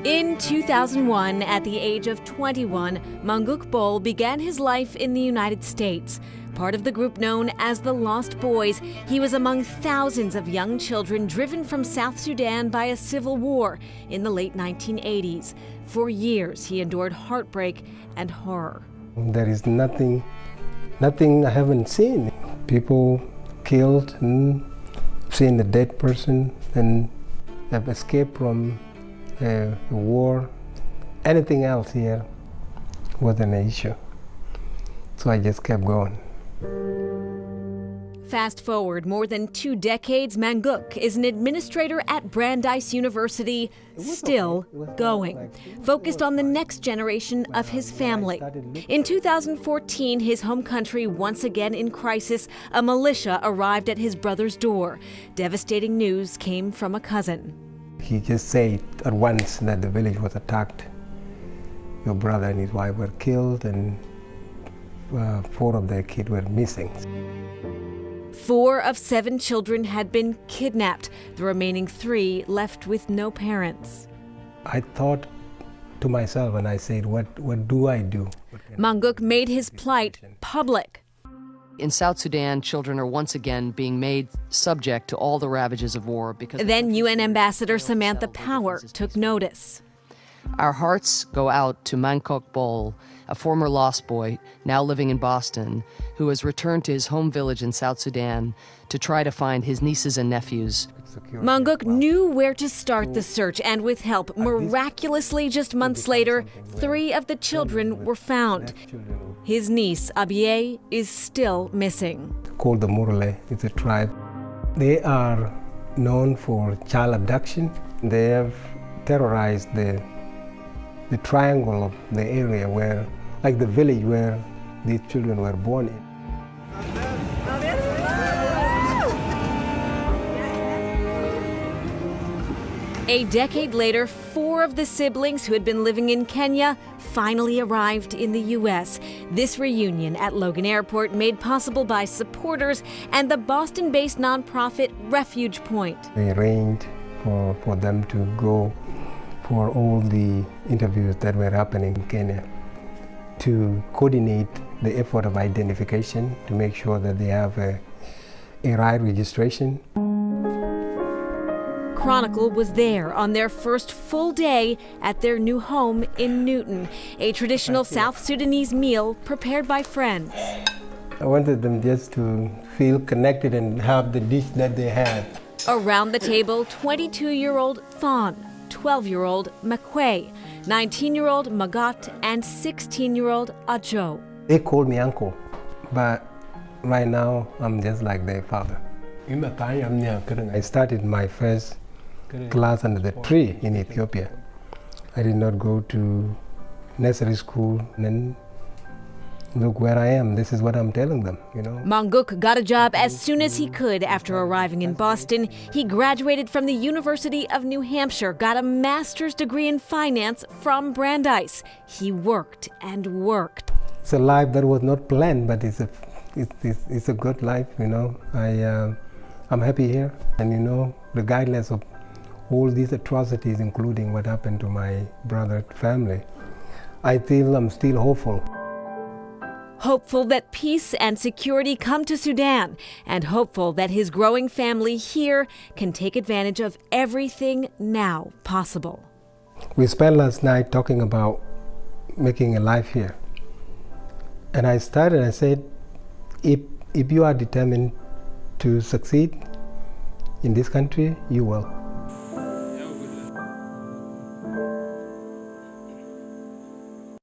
In 2001, at the age of 21, Manguk Bol began his life in the United States. Part of the group known as the Lost Boys, he was among thousands of young children driven from South Sudan by a civil war in the late 1980s. For years, he endured heartbreak and horror. There is nothing I haven't seen. People killed, and seen a dead person, and have escaped from a war. Anything else here wasn't an issue. So I just kept going. Fast forward more than 2 decades, Manguk is an administrator at Brandeis University, still going, focused on the next generation of his family. In 2014, his home country once again in crisis, a militia arrived at his brother's door. Devastating news came from a cousin. He just said at once that the village was attacked. Your brother and his wife were killed, and 4 of their kids were missing. 4 of 7 children had been kidnapped, the remaining 3 left with no parents. I thought to myself and I said, what do I do? Manguk made his plight public. In South Sudan, children are once again being made subject to all the ravages of war. Then UN Ambassador Samantha Power took notice. Our hearts go out to Manguk Bol, a former lost boy now living in Boston, who has returned to his home village in South Sudan to try to find his nieces and nephews. Manguk knew where to start the search, and with help, miraculously just months later, 3 of the children were found. His niece, Abie, is still missing. Called the Murle, it's a tribe. They are known for child abduction. They have terrorized the triangle of the area where, like the village where these children were born in. A decade later, 4 of the siblings who had been living in Kenya finally arrived in the U.S. This reunion at Logan Airport made possible by supporters and the Boston-based nonprofit Refuge Point. They arranged for them to go for all the interviews that were happening in Kenya, to coordinate the effort of identification, to make sure that they have a right registration. Chronicle was there on their first full day at their new home in Newton, a traditional South Sudanese meal prepared by friends. I wanted them just to feel connected and have the dish that they had. Around the table, 22-year-old Thon, 12-year-old Makwe, 19-year-old Magat, and 16-year-old Ajo. They called me uncle, but right now I'm just like their father. I started my first class under the tree in Ethiopia. I did not go to nursery school, and then look where I am. This is what I'm telling them, you know. Manguk got a job as soon as he could after arriving in Boston. He graduated from the University of New Hampshire, got a master's degree in finance from Brandeis. He worked and worked. It's a life that was not planned, but it's a good life, you know. I'm happy here, and you know, regardless of all these atrocities, including what happened to my brother's family, I feel I'm still hopeful. Hopeful that peace and security come to Sudan, and hopeful that his growing family here can take advantage of everything now possible. We spent last night talking about making a life here. And I said, if you are determined to succeed in this country, you will.